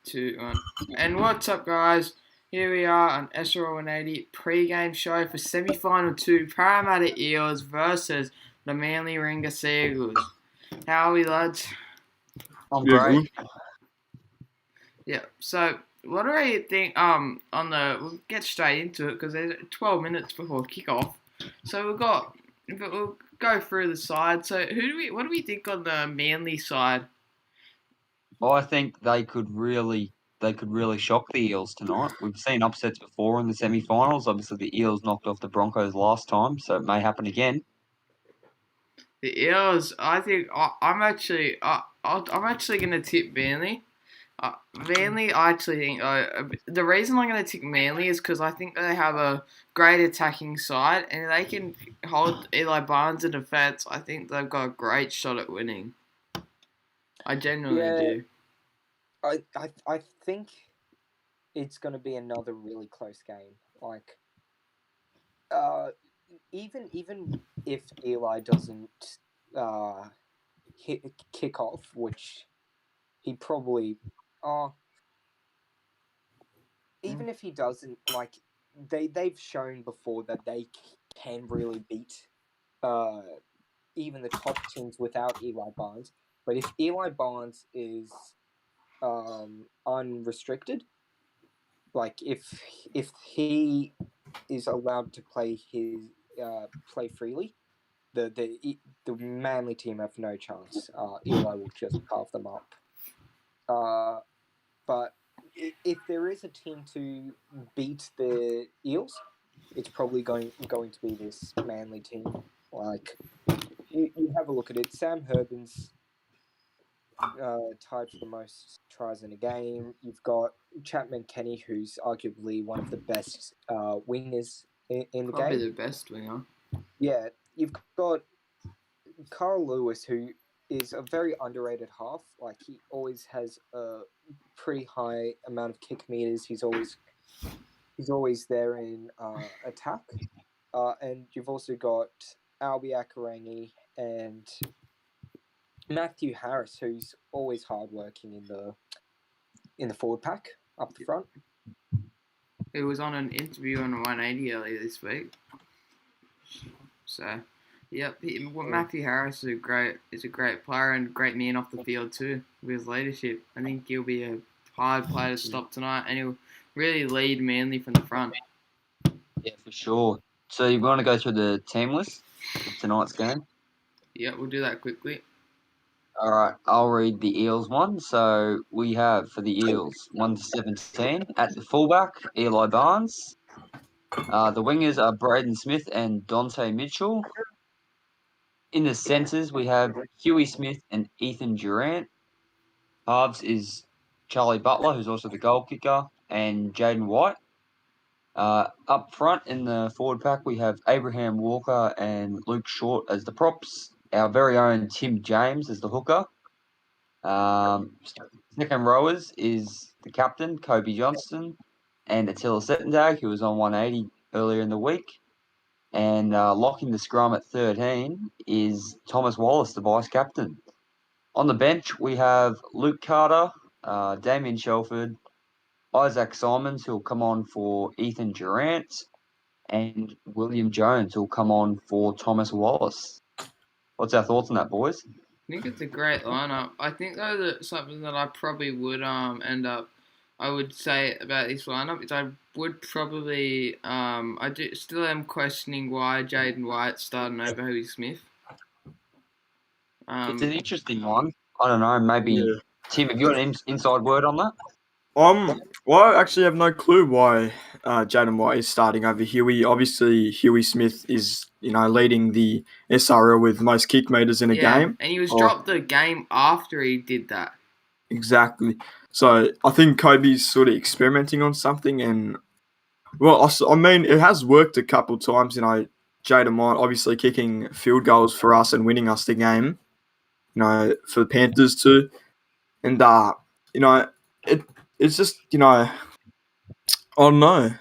2, 1. And what's up, guys? Here we are on SRO 180 pre-game show for semi-final 2, Parramatta Eels versus the Manly Ringer Seagulls. How are we, lads? I'm great. Yeah. So, what do you think? We'll get straight into it because there's 12 minutes before kickoff. So we'll go through the side. So what do we think on the Manly side? Well, I think they could really shock the Eels tonight. We've seen upsets before in the semi-finals. Obviously, the Eels knocked off the Broncos last time, so it may happen again. The Eels, I think I'm actually going to tip Manly. Manly, I actually think the reason I'm going to tip Manly is because I think they have a great attacking side, and if they can hold Eli Barnes in defence, I think they've got a great shot at winning. I genuinely do. I think it's going to be another really close game. Like, even if Eli doesn't kick off, which he probably even if he doesn't, like they've shown before that they can really beat even the top teams without Eli Barnes. But if Eli Barnes is unrestricted, like if he is allowed to play play freely, the Manly team have no chance. Eli will just carve them up. But if there is a team to beat the Eels, it's probably going to be this Manly team. Like you have a look at it. Sam Herben's tied for the most tries in a game. You've got Chapman Kenny, who's arguably one of the best wingers in the game. Probably the best winger. Yeah, you've got Carl Lewis, who is a very underrated half. Like, he always has a pretty high amount of kick meters. He's always there in attack. And you've also got Albi Akarangi and Matthew Harris, who's always hardworking in the forward pack up the front. He was on an interview on 180 earlier this week. So, yep, Matthew Harris is a great player and great man off the field too with his leadership. I think he'll be a hard player to stop tonight, and he'll really lead Manly from the front. Yeah, for sure. So you want to go through the team list of tonight's game? Yeah, we'll do that quickly. All right, I'll read the Eels one. So we have for the Eels 1 to 17 at the fullback, Eli Barnes. The wingers are Braden Smith and Dante Mitchell. In the centres, we have Huey Smith and Ethan Durant. Halves is Charlie Butler, who's also the goal kicker, and Jaden White. Up front in the forward pack, we have Abraham Walker and Luke Short as the props. Our very own Tim James as the hooker. Second rowers is the captain, Kobe Johnston, and Attila Settendag, who was on 180 earlier in the week. And locking the scrum at 13 is Thomas Wallace, the vice-captain. On the bench, we have Luke Carter, Damien Shelford, Isaac Simons, who'll come on for Ethan Durant, and William Jones, who'll come on for Thomas Wallace. What's our thoughts on that, boys? I think it's a great lineup. I think though that something that I probably would I would say about this lineup is I would probably I still am questioning why Jaden White's starting over Huey Smith. It's an interesting one. I don't know. Maybe Tim, have you got an inside word on that? Well, I actually have no clue why Jaden White is starting over Huey. Obviously, Huey Smith is, leading the SRL with most kick meters in a game. And he was dropped the game after he did that. Exactly. So I think Kobe's sort of experimenting on something, and it has worked a couple of times. Jaden White obviously kicking field goals for us and winning us the game. For the Panthers too, and it's just, I don't know.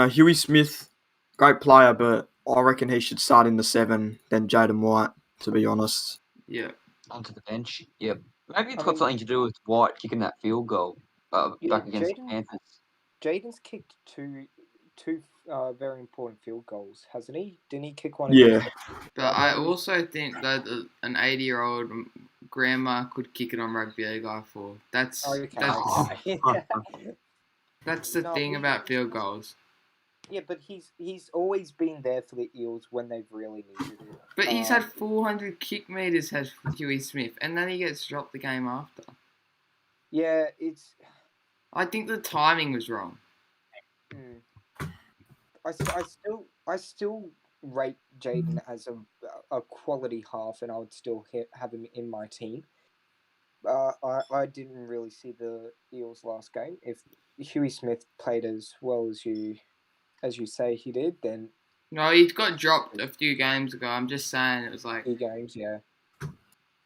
Huey Smith, great player, but I reckon he should start in the 7 than Jaden White, to be honest. Yeah. Onto the bench. Yep. Maybe it's got something to do with White kicking that field goal. Yeah, back against the Panthers. Jaden's kicked two very important field goals, hasn't he? Didn't he kick one Yeah. against But I Brothers? also think that an 80-year-old grandma could kick it on rugby league for. That's Okay. that's the No, thing he- about field goals. Yeah, but he's always been there for the Eels when they've really needed it. But he's had 400 kick meters, has Huey Smith, and then he gets dropped the game after. Yeah, it's. I think the timing was wrong. I still rate Jaden as a quality half, and I would still have him in my team. I didn't really see the Eels last game. If Huey Smith played as well as you say he did, then No, he got dropped a few games ago. I'm just saying it was like 2 games, yeah.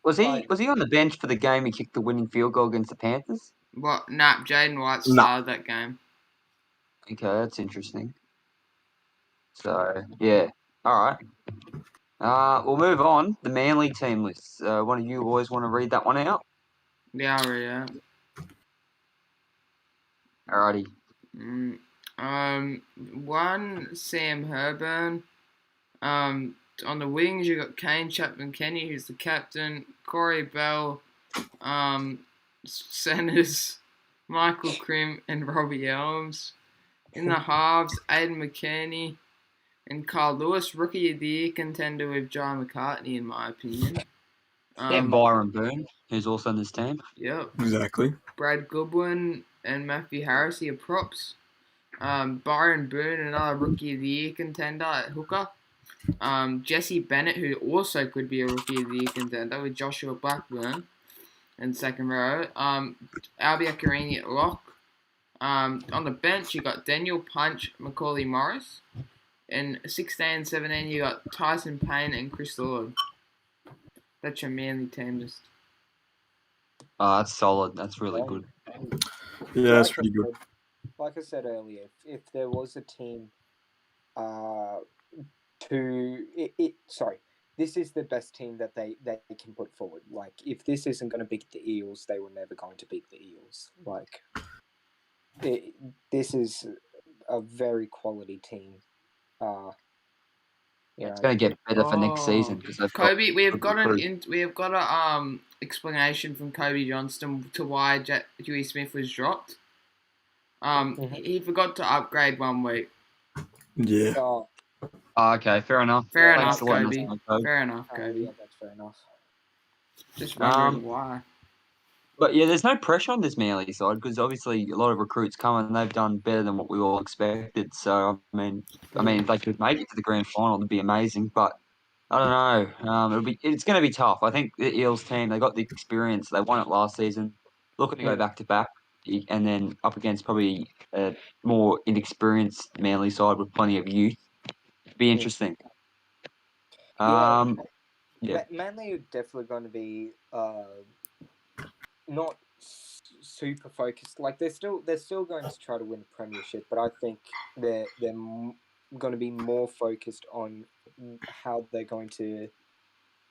Was he Like- on the bench for the game he kicked the winning field goal against the Panthers? what? Nah, Jaden White Nah. started that game. Okay, that's interesting. So yeah, all right. We'll move on. The Manly team list. One of you boys want to read that one out? Yeah. Alrighty. One Sam Herburn. On the wings you got Kane Chapman-Kenny, who's the captain. Corey Bell. Centers Michael Krim and Robbie Elms. In the halves, Aidan McKinney and Carl Lewis, rookie of the year contender with John McCartney, in my opinion. And Byron Boone, who's also in this team. Yep. Exactly. Brad Goodwin and Matthew Harris are props. Byron Boone, another rookie of the year contender at hooker. Jesse Bennett, who also could be a rookie of the year contender with Joshua Blackburn in second row. Albi Akarini at lock. On the bench, you got Daniel Punch, Macaulay Morris. And 16 and 17, you got Tyson Payne and Chris Lord. That's your Manly team list. That's solid. That's really good. Yeah, that's pretty good. Like I said earlier, if there was a team, this is the best team that they can put forward. Like, if this isn't going to beat the Eels, they were never going to beat the Eels. Like, this is a very quality team. It's going to get better for next season because Kobe. We have got a explanation from Kobe Johnston to why Huey Smith was dropped. He forgot to upgrade 1 week. Yeah. Okay, fair enough. Fair Thanks enough, for letting us Kobe. know, Kobe. Fair enough, Kobe. Yeah, that's fair enough. Just wondering why. But yeah, there's no pressure on this Manly side because obviously a lot of recruits come and they've done better than what we all expected. So I mean, if they could make it to the grand final, it'd be amazing. But I don't know. It's going to be tough. I think the Eels team, they got the experience. They won it last season. Looking to go back to back, and then up against probably a more inexperienced Manly side with plenty of youth. It'd be interesting. Manly are definitely going to be not super focused. Like, they're still going to try to win the premiership, but I think they're going to be more focused on how they're going to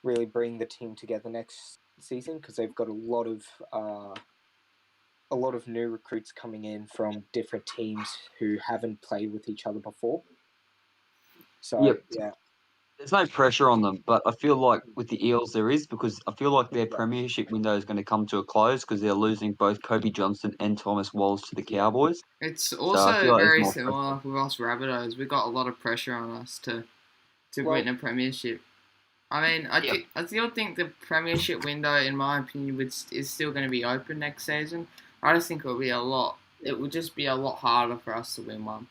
really bring the team together next season, because they've got a lot of new recruits coming in from different teams who haven't played with each other before. So yeah. There's no pressure on them, but I feel like with the Eels there is, because I feel like their premiership window is going to come to a close because they're losing both Kobe Johnston and Thomas Walls to the Cowboys. It's So I also feel like there's very more similar with us Rabbitohs. We got a lot of pressure on us to win a premiership. I mean, I still think the premiership window, in my opinion, is still going to be open next season. I just think it will just be a lot harder for us to win one.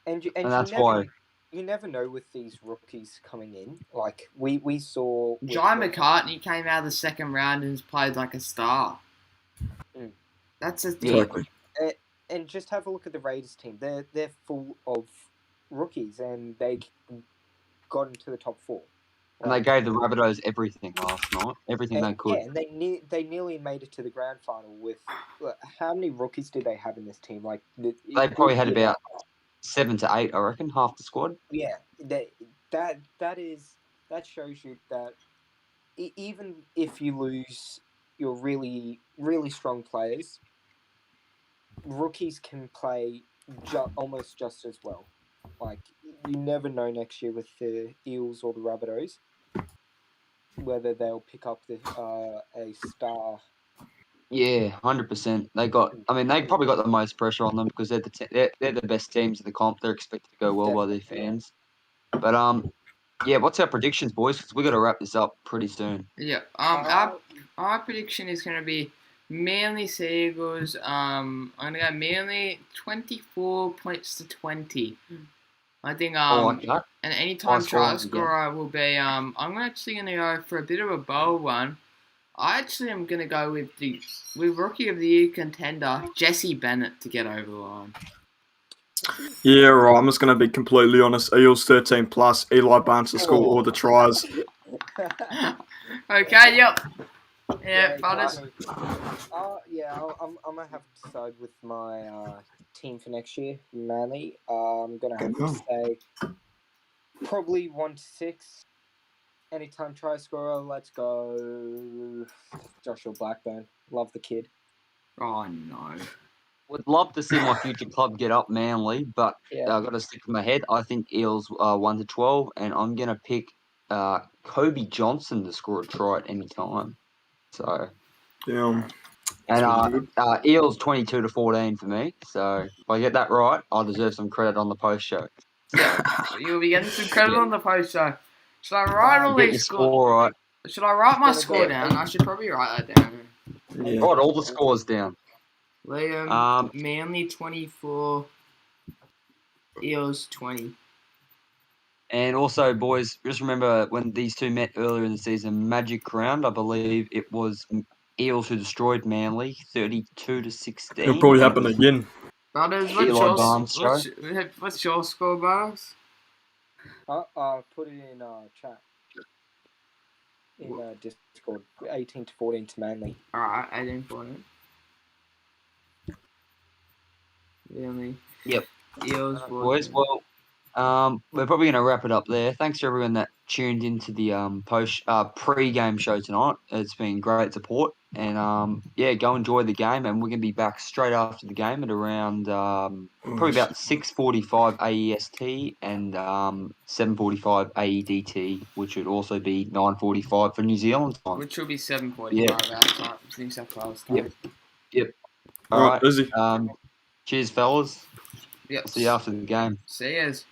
And that's why. You never know with these rookies coming in. Like, we saw... John McCartney came out of the second round and has played like a star. That's a thing. Exactly. And just have a look at the Raiders team. They're full of rookies, and they got into the top 4. And they gave the Rabbitohs everything last night. Everything they could. Yeah, and they nearly made it to the grand final with... How many rookies did they have in this team? Like, they probably had about 7 to 8, I reckon, half the squad. Yeah, that shows you that even if you lose your really, really strong players, rookies can play almost just as well. Like, you never know next year with the Eels or the Rabbitohs whether they'll pick up a star. Yeah, 100%. They got. I mean, they probably got the most pressure on them because they're the best teams in the comp. They're expected to go well by their fans. But yeah. What's our predictions, boys? Because we got to wrap this up pretty soon. Yeah. Our prediction is gonna be Manly Seagulls. I'm gonna go Manly 24 points to 20. I think like that. and anytime High scoring try again. scorer will be I'm actually gonna go for a bit of a bold one. I actually am gonna go with Rookie of the Year contender Jesse Bennett to get over the line. Yeah, right. I'm just going to be completely honest. Eels 13 plus. Eli Barnes to score all the tries. Okay, yep. Yeah, butters. Yeah, I'm gonna have to side with my team for next year, Manly. I'm gonna have to say probably 1-6. Anytime try scorer, let's go Joshua Blackburn. Love the kid. Oh no. Would love to see my future club get up Manly, but Yeah. I've got to stick with my head. I think Eels 1 to 12, and I'm gonna pick Kobe Johnson to score a try at any time. So Yeah. and Eels 22 to 14 for me. So if I get that right, I'll deserve some credit on the post show. Yeah, you'll be getting some credit on the post show. Should I write all Get these your scores? score right. Should I write my score down? I should probably write that down. Yeah. Write all the scores down. Liam, Manly 24, Eels 20. And also, boys, just remember when these two met earlier in the season, Magic Round, I believe it was Eels who destroyed Manly, 32 to 16. It'll probably happen again. Butters, Eli Barnes show. what's your score, Butters? Put it in chat. In Discord, 18 to 14 to Manly. Alright, 18 14. Manly. Yep. Eels. Boys, well, we're probably going to wrap it up there. Thanks to everyone that tuned into the pre-game show tonight. It's been great support, and yeah, go enjoy the game. And we're going to be back straight after the game at around probably about 6:45 AEST and 7:45 AEDT, which would also be 9:45 for New Zealand time. Which will be 7:45 our time. New South Wales time. Yep. All right, busy. Cheers, fellas. Yep. See you after the game. See yous.